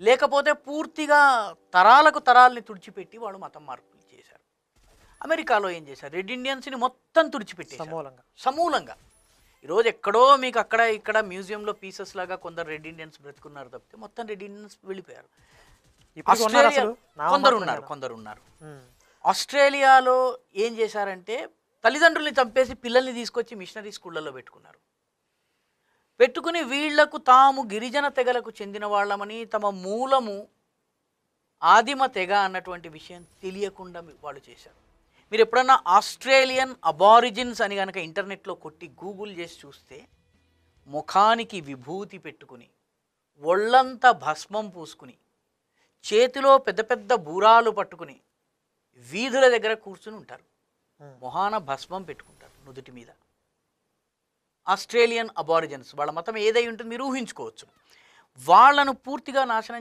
లేకపోతే పూర్తిగా తరాలకు తరాల్ని తుడిచిపెట్టి వాళ్ళు మతం మార్పులు చేశారు. అమెరికాలో ఏం చేశారు? రెడ్ ఇండియన్స్ని మొత్తం తుడిచిపెట్టేశారు సమూలంగా. ఈరోజు ఎక్కడో మీకు అక్కడ ఇక్కడ మ్యూజియంలో పీసెస్ లాగా కొందరు రెడ్ ఇండియన్స్ బ్రతుకున్నారు తప్పితే మొత్తం రెడ్ ఇండియన్స్ వెళ్ళిపోయారు. ఆస్ట్రేలియా కొందరు ఉన్నారు. ఆస్ట్రేలియాలో ఏం చేశారంటే తల్లిదండ్రుల్ని చంపేసి పిల్లల్ని తీసుకొచ్చి మిషనరీ స్కూళ్ళల్లో పెట్టుకుని వీళ్లకు తాము గిరిజన తెగలకు చెందిన వాళ్ళమని, తమ మూలము ఆదిమ తెగ అన్నటువంటి విషయం తెలియకుండా వాళ్ళు చేశారు. మీరు ఎప్పుడన్నా ఆస్ట్రేలియన్ అబారిజిన్స్ అని కనుక ఇంటర్నెట్లో కొట్టి గూగుల్ చేసి చూస్తే ముఖానికి విభూతి పెట్టుకుని, ఒళ్ళంతా భస్మం పూసుకుని, చేతిలో పెద్ద పెద్ద బూరాలు పట్టుకుని వీధుల దగ్గర కూర్చుని ఉంటారు. మొహాన భస్మం పెట్టుకుంటారు నుదుటి మీద. ఆస్ట్రేలియన్ అబారిజిన్స్ వాళ్ళ మతం ఏదై ఉంటుంది మీరు ఊహించుకోవచ్చు. వాళ్ళను పూర్తిగా నాశనం